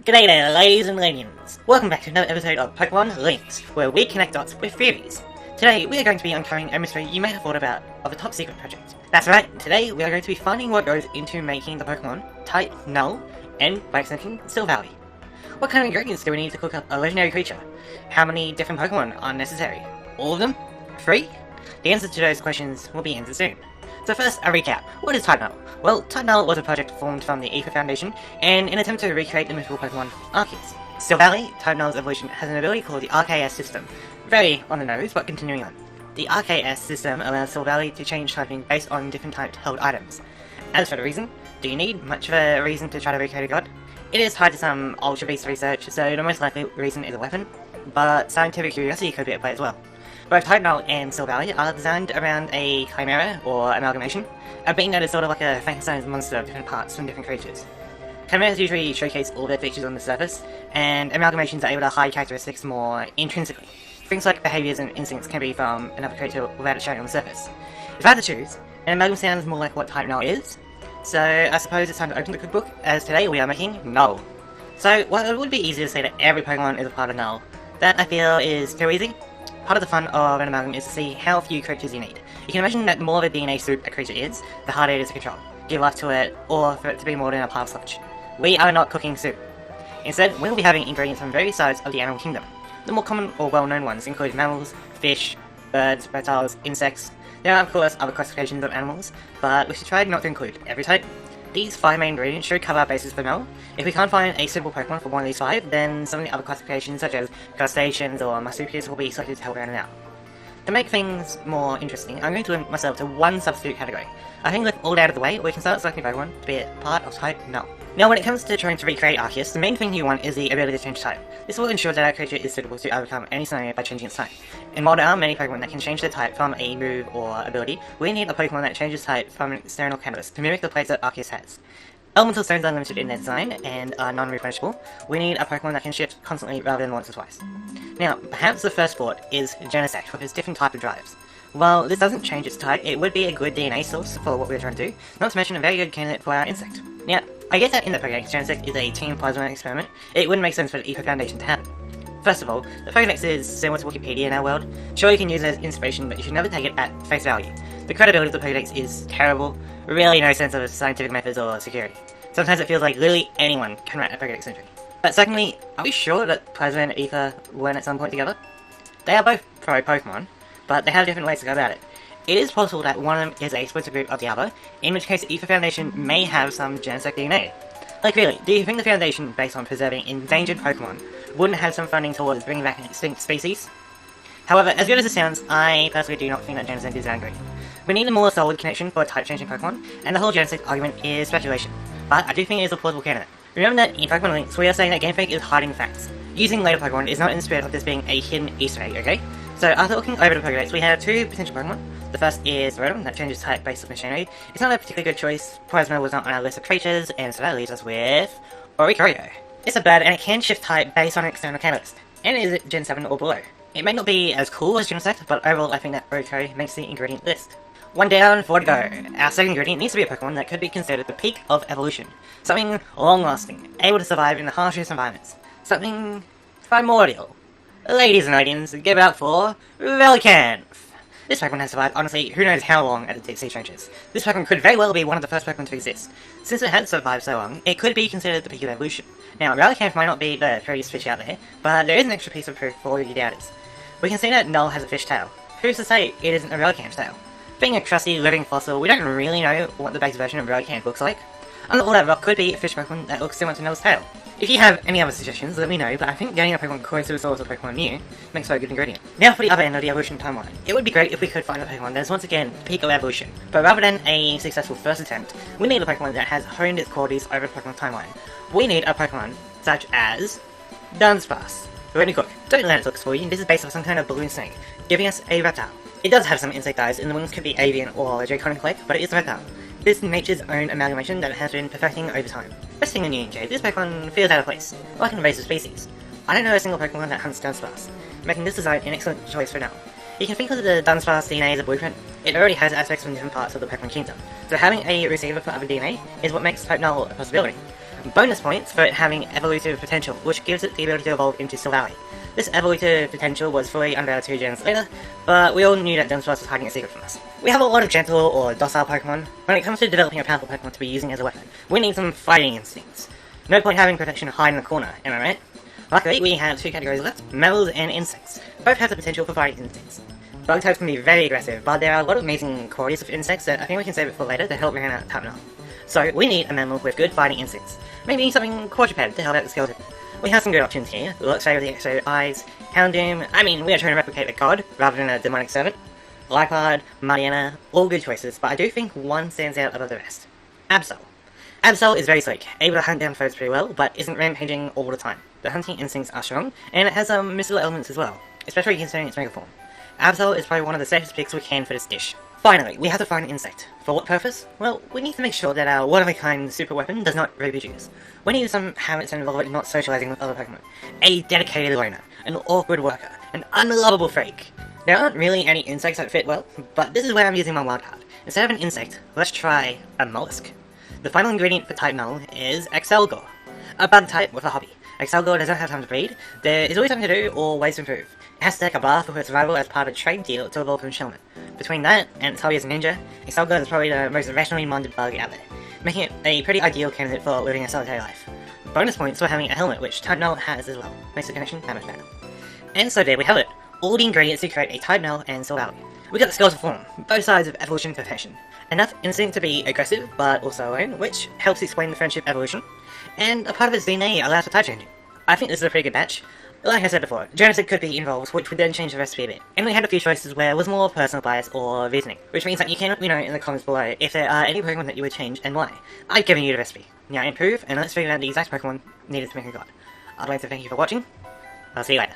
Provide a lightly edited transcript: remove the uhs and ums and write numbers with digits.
G'day there, ladies and ladies. Welcome back to another episode of Pokemon Links, where we connect dots with theories. Today, we are going to be uncovering a mystery you may have thought about of a top secret project. That's right, today we are going to be finding what goes into making the Pokemon type Null and, by extension, Silvally. What kind of ingredients do we need to cook up a legendary creature? How many different Pokemon are necessary? All of them? 3? The answer to those questions will be answered soon. So first, a recap. What is Type Null? Well, Type Null was a project formed from the Ether Foundation in an attempt to recreate the mythical Pokemon Arceus. Silvally, Type Null's evolution, has an ability called the RKS system. Very on the nose, but continuing on. The RKS system allows Silvally to change typing based on different typed held items. As for the reason, do you need much of a reason to try to recreate a god? It is tied to some Ultra Beast research, so the most likely reason is a weapon, but scientific curiosity could be at play as well. Both Type Null and Silvally are designed around a chimera, or amalgamation, a being that is sort of like a Frankenstein's monster of different parts from different creatures. Chimeras usually showcase all their features on the surface, and amalgamations are able to hide characteristics more intrinsically. Things like behaviours and instincts can be from another creature without it showing on the surface. If I had to choose, an amalgam sounds more like what Type Null is, so I suppose it's time to open the cookbook, as today we are making Null. So, while it would be easy to say that every Pokemon is a part of Null, that I feel is too easy. Part of the fun of an amalgam is to see how few creatures you need. You can imagine that the more of a DNA soup a creature is, the harder it is to control, give life to it, or for it to be more than a pile of sludge. We are not cooking soup. Instead, we'll be having ingredients from various sides of the animal kingdom. The more common or well-known ones include mammals, fish, birds, reptiles, insects. There are of course other classifications of animals, but we should try not to include every type. These 5 main ingredients should cover our bases for Null. If we can't find a suitable Pokemon for one of these 5, then some of the other classifications such as crustaceans or marsupials will be selected to help round it out. To make things more interesting, I'm going to limit myself to one substitute category. I think with all out of the way, we can start selecting Pokemon to be a part of Type Null. Now when it comes to trying to recreate Arceus, the main thing you want is the ability to change type. This will ensure that our creature is suitable to overcome any scenario by changing its type. And while there are many Pokemon that can change their type from a move or ability, we need a Pokemon that changes type from an external catalyst to mimic the plays that Arceus has. Elemental stones are limited in their design and are non-replenishable. We need a Pokemon that can shift constantly rather than once or twice. Now, perhaps the first thought is Genesect with its different type of drives. While this doesn't change its type, it would be a good DNA source for what we're trying to do, not to mention a very good candidate for our insect. Now, I get that in the Pokédex, Genesect is a Team Plasma experiment. It wouldn't make sense for the Ether Foundation to have it. First of all, the Pokédex is similar to Wikipedia in our world. Sure, you can use it as inspiration, but you should never take it at face value. The credibility of the Pokédex is terrible, really no sense of scientific methods or security. Sometimes it feels like literally anyone can write a Pokédex entry. But secondly, are we sure that Plasma and Ether weren't at some point together? They are both pro-Pokemon, but they have different ways to go about it. It is possible that one of them is a splinter group of the other, in which case the Ether Foundation may have some Genesect DNA. Like really, do you think the Foundation, based on preserving endangered Pokemon, wouldn't have some funding towards bringing back an extinct species? However, as good as it sounds, I personally do not think that Genesect is that great. We need a more solid connection for type-changing Pokemon, and the whole Genesect argument is speculation. But I do think it is a plausible candidate. Remember that in Pokemon Links, we are saying that Game Freak is hiding facts. Using later Pokemon is not in the spirit of this being a hidden Easter egg, okay? So after looking over the Pokédex, we have 2 potential Pokemon. The first is Rotom, that changes type based on machinery. It's not a particularly good choice. Plasma was not on our list of creatures, and so that leaves us with Oricorio. It's a bird and it can shift type based on an external catalyst, and it is Gen 7 or below. It may not be as cool as Genesect, but overall I think that Oricorio makes the ingredient list. 1 down, 4 to go. Our second ingredient needs to be a Pokemon that could be considered the peak of evolution. Something long-lasting, able to survive in the harshest environments. Something primordial. Ladies and ladies, give it up for Relicanth! This Pokemon has survived, honestly, who knows how long at the deep sea trenches. This Pokemon could very well be one of the first Pokemon to exist. Since it has survived so long, it could be considered the peak of evolution. Now, Relicanth might not be the prettiest fish out there, but there is an extra piece of proof for all you doubters. We can see that Null has a fish tail. Who's to say it isn't a Relicanth tail? Being a crusty, living fossil, we don't really know what the base version of Relicanth looks like. Under all that rock could be a fish Pokemon that looks similar to Null's tail. If you have any other suggestions, let me know, but I think getting a Pokemon close to the source of Pokemon new makes for a good ingredient. Now for the other end of the evolution timeline. It would be great if we could find a Pokemon that is once again the peak of evolution, but rather than a successful first attempt, we need a Pokemon that has honed its qualities over the Pokemon timeline. We need a Pokemon such as Dunsparce. Let me cook. Don't let it look for you, this is based on some kind of balloon snake, giving us a reptile. It does have some insect eyes, and the wings could be avian or draconic-like, but it is a reptile. This is nature's own amalgamation that has been perfecting over time. Best thing in Union J, this Pokemon feels out of place, like an invasive species. I don't know a single Pokemon that hunts Dunsparce, making this design an excellent choice for now. You can think of the Dunsparce DNA as a blueprint. It already has aspects from different parts of the Pokemon kingdom, so having a receiver for other DNA is what makes Type Null a possibility. Bonus points for it having evolutive potential, which gives it the ability to evolve into Silvally. This evolutive potential was fully unveiled 2 gens later, but we all knew that Dunsparce was hiding a secret from us. We have a lot of gentle or docile Pokemon. When it comes to developing a powerful Pokemon to be using as a weapon, we need some fighting instincts. No point having protection hide in the corner, am I right? Luckily, we have 2 categories left, mammals and insects. Both have the potential for fighting instincts. Bug types can be very aggressive, but there are a lot of amazing qualities of insects that I think we can save it for later to help round out type 9. So, we need a mammal with good fighting instincts. Maybe something quadruped to help out the skeleton. We have some good options here. Luxray with the extra eyes, Houndoom, I mean, we are trying to replicate a god rather than a demonic servant. Lycard, Mariana, all good choices, but I do think one stands out above the rest. Absol. Absol is very slick, able to hunt down foes pretty well, but isn't rampaging all the time. The hunting instincts are strong, and it has some mystical elements as well, especially considering its mega form. Absol is probably one of the safest picks we can for this dish. Finally, we have to find an insect. For what purpose? Well, we need to make sure that our one-of-a-kind super weapon does not reproduce. We need some habits and involve it in not socializing with other Pokemon. A dedicated loner, an awkward worker, an unlovable freak. There aren't really any insects that fit well, but this is where I'm using my wildcard. Instead of an insect, let's try a mollusk. The final ingredient for type Null is Excelgor, a bug type with a hobby. Excelgor doesn't have time to breed, there is always something to do or ways to improve. It has to take a bath for its survival as part of a trade deal to evolve from Shellman. Between that and its hobby as a ninja, Excelgor is probably the most rationally minded bug out there, making it a pretty ideal candidate for living a solitary life. Bonus points for having a helmet, which type Null has as well, makes the connection that much better. And so there we have it, all the ingredients to create a type Null and Silvally. We got the skeletal form, both sides of evolution perfection. Enough instinct to be aggressive, but also alone, which helps explain the friendship evolution, and a part of its DNA allows for type changing. I think this is a pretty good batch. Like I said before, Genesis could be involved, which would then change the recipe a bit. And we had a few choices where it was more personal bias or reasoning, which means that you can let me know in the comments below if there are any Pokemon that you would change and why. I've given you the recipe. Now improve, and let's figure out the exact Pokemon needed to make a god. I'd like to thank you for watching. I'll see you later.